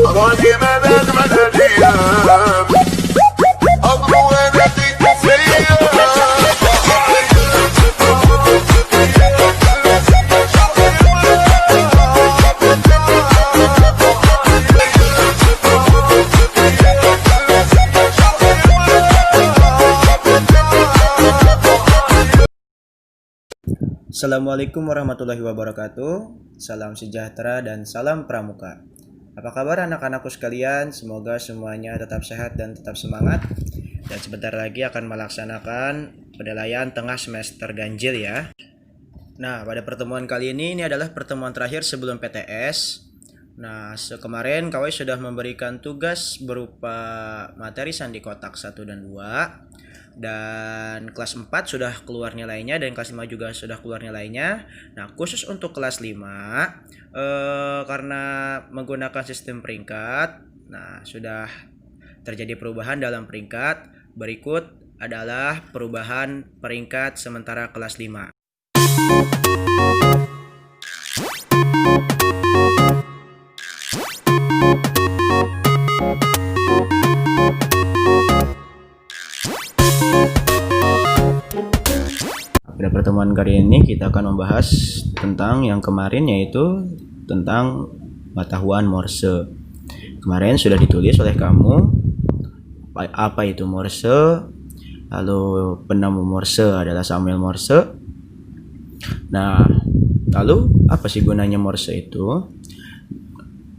أراضي مدد مدد أيام أضرب وأنا فيك فيا Assalamualaikum warahmatullahi wabarakatuh. Salam sejahtera dan salam pramuka. Apa kabar anak-anakku sekalian? Semoga semuanya tetap sehat dan tetap semangat. Dan sebentar lagi akan melaksanakan penilaian tengah semester ganjil ya. Nah, pada pertemuan kali ini adalah pertemuan terakhir sebelum PTS. Nah, kemarin KW sudah memberikan tugas berupa materi sandi kotak 1 dan 2. Dan kelas 4 sudah keluar nilainya dan kelas 5 juga sudah keluar nilainya. Nah, khusus untuk kelas 5 karena menggunakan sistem peringkat, nah sudah terjadi perubahan dalam peringkat. Berikut adalah perubahan peringkat sementara kelas 5. Pada pertemuan kali ini kita akan membahas tentang yang kemarin, yaitu tentang pengetahuan Morse. Kemarin sudah ditulis oleh kamu apa itu Morse, lalu penemu Morse adalah Samuel Morse. Nah, lalu apa sih gunanya Morse itu?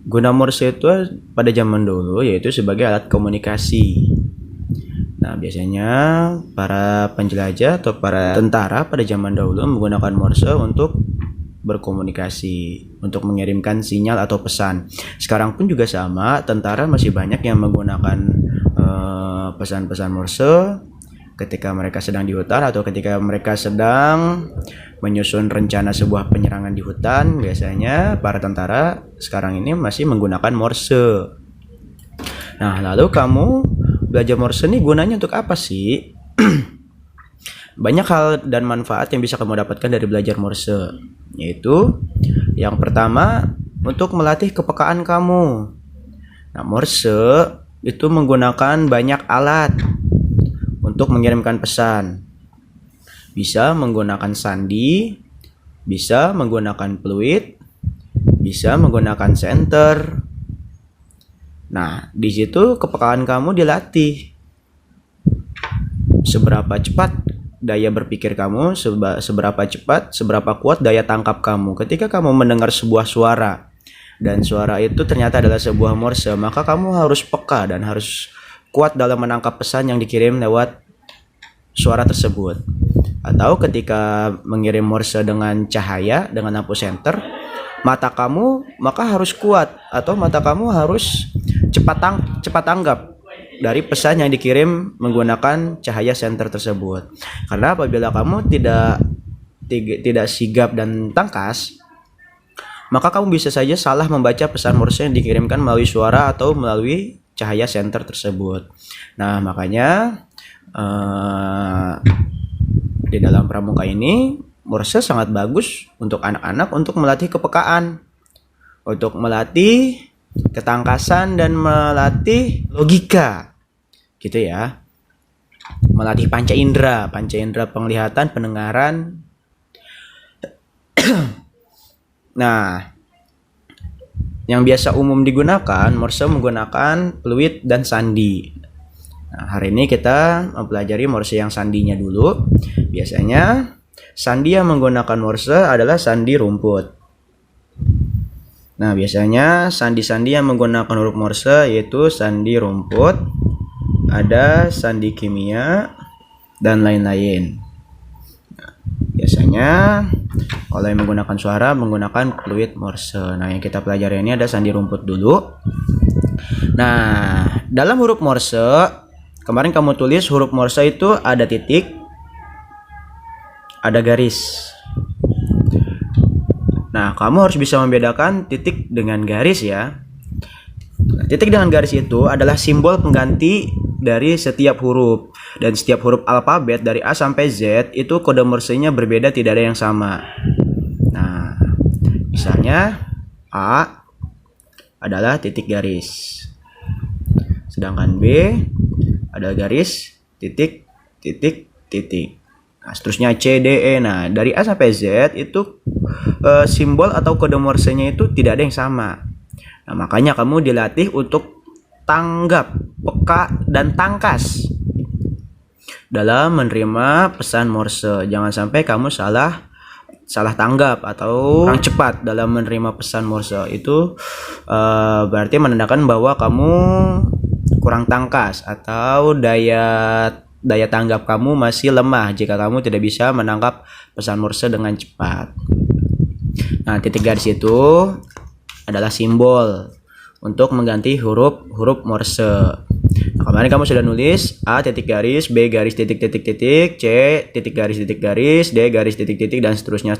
Guna Morse itu pada zaman dulu yaitu sebagai alat komunikasi. Nah, biasanya para penjelajah atau para tentara pada zaman dahulu menggunakan Morse untuk berkomunikasi, untuk mengirimkan sinyal atau pesan. Sekarang pun juga sama, tentara masih banyak yang menggunakan pesan-pesan Morse ketika mereka sedang di hutan atau ketika mereka sedang menyusun rencana sebuah penyerangan di hutan. Biasanya para tentara sekarang ini masih menggunakan Morse. Nah, lalu kamu belajar Morse ini gunanya untuk apa sih? Banyak hal dan manfaat yang bisa kamu dapatkan dari belajar Morse, yaitu yang pertama untuk melatih kepekaan kamu. Nah, Morse itu menggunakan banyak alat untuk mengirimkan pesan. Bisa menggunakan sandi, bisa menggunakan fluid, bisa menggunakan senter. Nah, di situ kepekaan kamu dilatih. Seberapa cepat daya berpikir kamu, seberapa cepat, seberapa kuat daya tangkap kamu. Ketika kamu mendengar sebuah suara dan suara itu ternyata adalah sebuah Morse, maka kamu harus peka dan harus kuat dalam menangkap pesan yang dikirim lewat suara tersebut. Atau ketika mengirim Morse dengan cahaya, dengan lampu senter, mata kamu maka harus kuat atau mata kamu harus cepat tanggap dari pesan yang dikirim menggunakan cahaya senter tersebut. Karena apabila kamu tidak sigap dan tangkas, maka kamu bisa saja salah membaca pesan Morse yang dikirimkan melalui suara atau melalui cahaya senter tersebut. Nah, makanya di dalam pramuka ini Morse sangat bagus untuk anak-anak untuk melatih kepekaan, untuk melatih ketangkasan dan melatih logika, gitu ya. Melatih panca indera penglihatan, pendengaran. Nah, yang biasa umum digunakan Morse menggunakan fluid dan sandi. Nah, hari ini kita mempelajari Morse yang sandinya dulu. Biasanya sandi yang menggunakan Morse adalah sandi rumput. Nah, biasanya sandi-sandi yang menggunakan huruf Morse yaitu sandi rumput, ada sandi kimia, dan lain-lain. Nah, biasanya kalau yang menggunakan suara menggunakan fluid Morse. Nah, yang kita pelajari ini ada sandi rumput dulu. Nah, dalam huruf Morse, kemarin kamu tulis huruf Morse itu ada titik, ada garis. Nah, kamu harus bisa membedakan titik dengan garis ya. Nah, titik dengan garis itu adalah simbol pengganti dari setiap huruf. Dan setiap huruf alfabet dari A sampai Z itu kode Morse-nya berbeda, tidak ada yang sama. Nah, misalnya A, adalah titik garis. Sedangkan B adalah garis, titik, titik, titik. Nah, seterusnya C, D, E. Nah, dari A sampai Z itu simbol atau kode Morse-nya itu tidak ada yang sama. Nah, makanya kamu dilatih untuk tanggap, peka, dan tangkas dalam menerima pesan Morse. Jangan sampai kamu salah tanggap atau kurang cepat dalam menerima pesan Morse. Itu berarti menandakan bahwa kamu kurang tangkas atau daya tanggap kamu masih lemah jika kamu tidak bisa menangkap pesan Morse dengan cepat. Nah, titik garis itu adalah simbol untuk mengganti huruf Morse. Nah, kemarin kamu sudah nulis A titik garis, B garis titik titik titik, C titik garis, D garis titik titik, dan seterusnya.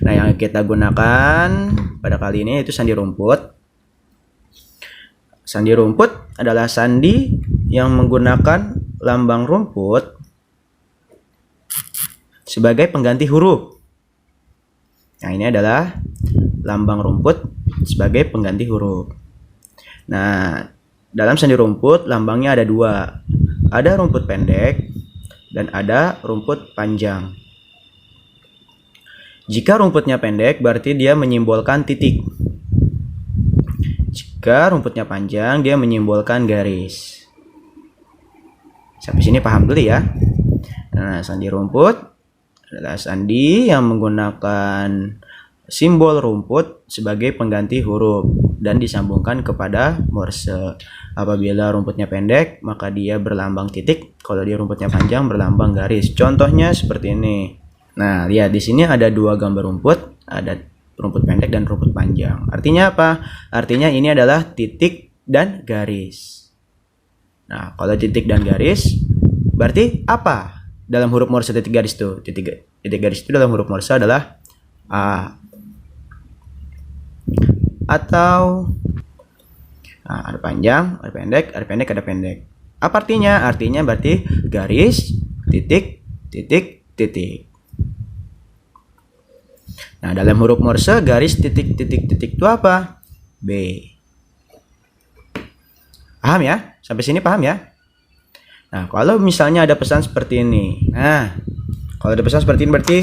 Nah, yang kita gunakan pada kali ini itu sandi rumput. Sandi rumput adalah sandi yang menggunakan lambang rumput sebagai pengganti huruf. Nah, ini adalah lambang rumput sebagai pengganti huruf. Nah, dalam sandi rumput lambangnya ada dua. Ada rumput pendek dan ada rumput panjang. Jika rumputnya pendek berarti dia menyimbolkan titik. Jika rumputnya panjang dia menyimbolkan garis. Sampai sini paham dulu ya. Nah, sandi rumput adalah sandi yang menggunakan simbol rumput sebagai pengganti huruf dan disambungkan kepada Morse. Apabila rumputnya pendek, maka dia berlambang titik. Kalau dia rumputnya panjang, berlambang garis. Contohnya seperti ini. Nah, lihat di sini ada dua gambar rumput, ada rumput pendek dan rumput panjang. Artinya apa? Artinya ini adalah titik dan garis. Nah, kalau titik dan garis, berarti apa? Dalam huruf Morse titik garis itu, titik garis itu dalam huruf Morse adalah A. Atau ada panjang, ada pendek, ada pendek, ada pendek. Apa artinya? Artinya berarti garis, titik, titik, titik. Nah, dalam huruf Morse garis, titik, titik, titik itu apa? B. Paham ya? Sampai sini paham ya? Nah, kalau misalnya ada pesan seperti ini. Nah, kalau ada pesan seperti ini berarti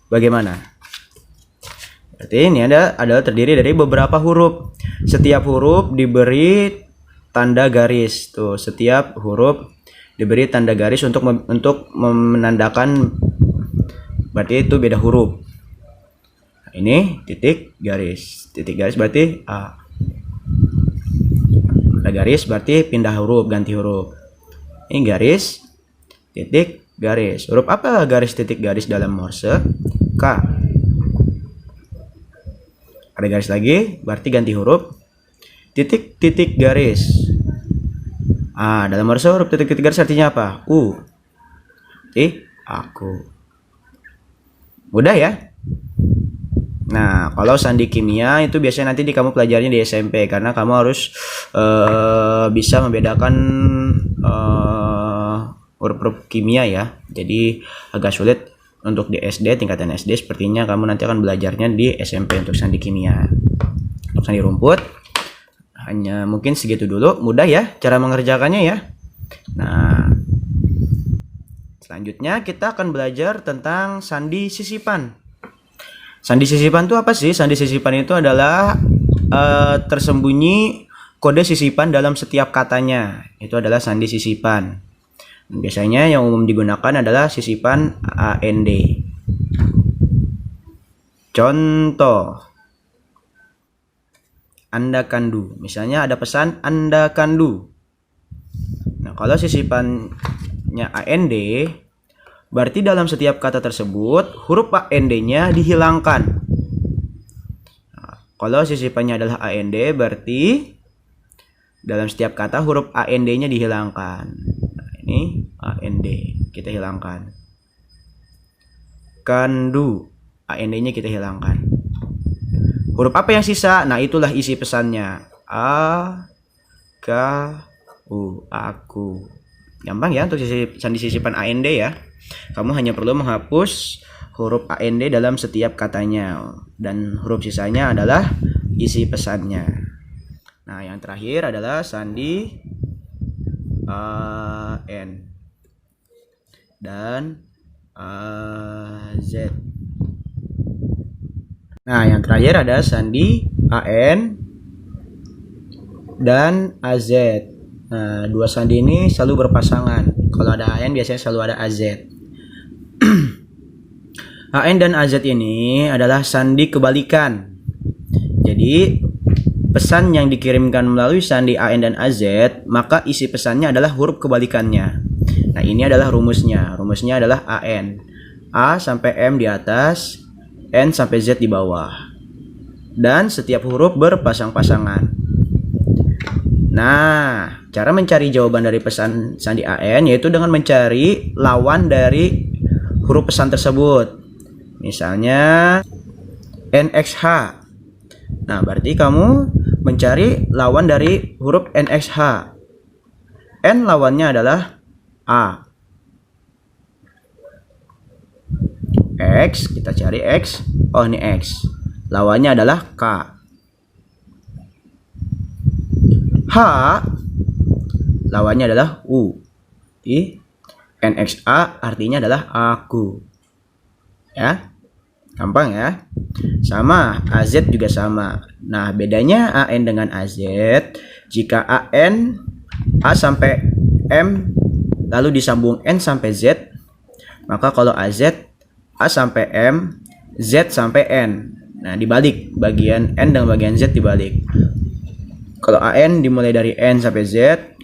bagaimana? Berarti ini adalah terdiri dari beberapa huruf. Setiap huruf diberi tanda garis. Tuh, setiap huruf diberi tanda garis untuk menandakan berarti itu beda huruf. Nah, ini titik garis. Titik garis berarti A. Ada garis berarti pindah huruf, ganti huruf. Ini garis, titik, garis. Huruf apa garis titik garis dalam Morse? K. Ada garis lagi, berarti ganti huruf. Titik, titik, garis. Dalam Morse huruf titik, titik, garis artinya apa? U. Aku. Mudah ya? Nah, kalau sandi kimia itu biasanya nanti kamu pelajarnya di SMP karena kamu harus bisa membedakan huruf-huruf kimia ya. Jadi agak sulit untuk di SD, tingkatan SD. Sepertinya kamu nanti akan belajarnya di SMP untuk sandi kimia. Untuk sandi rumput hanya mungkin segitu dulu. Mudah ya cara mengerjakannya ya. Nah, selanjutnya kita akan belajar tentang sandi sisipan. Sandi sisipan itu apa sih? Sandi sisipan itu adalah tersembunyi kode sisipan dalam setiap katanya. Itu adalah sandi sisipan. Biasanya yang umum digunakan adalah sisipan AND. Contoh, Anda kandu. Misalnya ada pesan Anda kandu. Nah, kalau sisipannya AND, berarti dalam setiap kata tersebut huruf AND-nya dihilangkan. Nah, kalau sisipannya adalah AND, berarti dalam setiap kata huruf AND-nya dihilangkan. Nah, ini AND kita hilangkan. Kandu, AND-nya kita hilangkan. Huruf apa yang sisa? Nah, itulah isi pesannya. A, K, U, aku. Gampang ya untuk sandi sisipan AND ya. Kamu hanya perlu menghapus huruf AND dalam setiap katanya dan huruf sisanya adalah isi pesannya. Nah, yang terakhir adalah sandi AN dan AZ. Nah, yang terakhir ada sandi AN dan AZ. Nah, dua sandi ini selalu berpasangan. Kalau ada AN biasanya selalu ada AZ. AN dan AZ ini adalah sandi kebalikan. Jadi, pesan yang dikirimkan melalui sandi AN dan AZ, maka isi pesannya adalah huruf kebalikannya. Nah, ini adalah rumusnya. Rumusnya adalah AN. A sampai M di atas, N sampai Z di bawah. Dan setiap huruf berpasang-pasangan. Nah, cara mencari jawaban dari pesan sandi AN yaitu dengan mencari lawan dari huruf pesan tersebut. Misalnya NXH. Nah, berarti kamu mencari lawan dari huruf NXH. N lawannya adalah A. X, kita cari X. Oh, ini X. Lawannya adalah K. H, lawannya adalah U. NXA artinya adalah aku. Ya, gampang ya. Sama, AZ juga sama. Nah, bedanya AN dengan AZ, jika AN A sampai M lalu disambung N sampai Z, maka kalau AZ A sampai M, Z sampai N. Nah, dibalik, bagian N dan bagian Z dibalik. Kalau AN dimulai dari N sampai Z,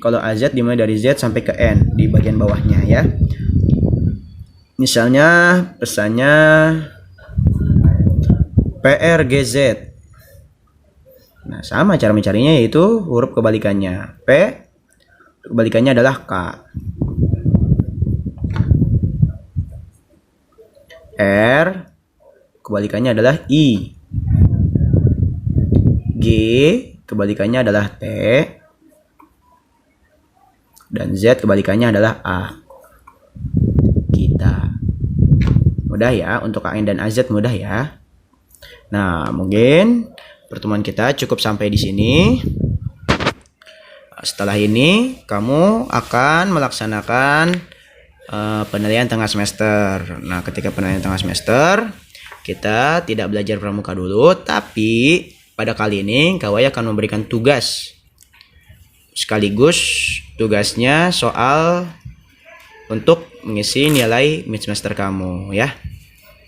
kalau AZ dimulai dari Z sampai ke N di bagian bawahnya ya. Misalnya pesannya PRGZ. Nah, sama cara mencarinya yaitu huruf kebalikannya. P kebalikannya adalah K. R kebalikannya adalah I. G kebalikannya adalah T. Dan Z kebalikannya adalah A. Kita. Mudah ya, untuk AN dan AZ mudah ya. Nah, mungkin pertemuan kita cukup sampai di sini. Setelah ini, kamu akan melaksanakan penilaian tengah semester. Nah, ketika penilaian tengah semester, kita tidak belajar pramuka dulu, tapi pada kali ini Kawai akan memberikan tugas. Sekaligus tugasnya soal untuk mengisi nilai mid semester kamu ya.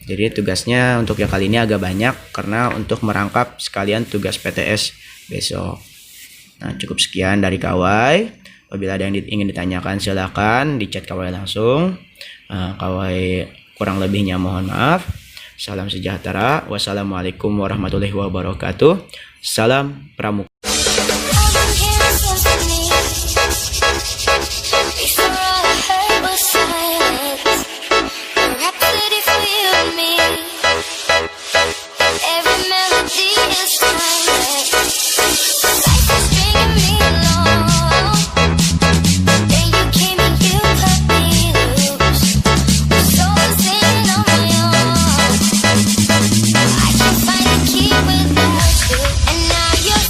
Jadi tugasnya untuk yang kali ini agak banyak karena untuk merangkap sekalian tugas PTS besok. Nah, cukup sekian dari Kawai. Apabila ada yang ingin ditanyakan silakan di chat Kawai langsung. Kawai kurang lebihnya mohon maaf. Salam sejahtera. Wassalamualaikum warahmatullahi wabarakatuh. Salam pramuka.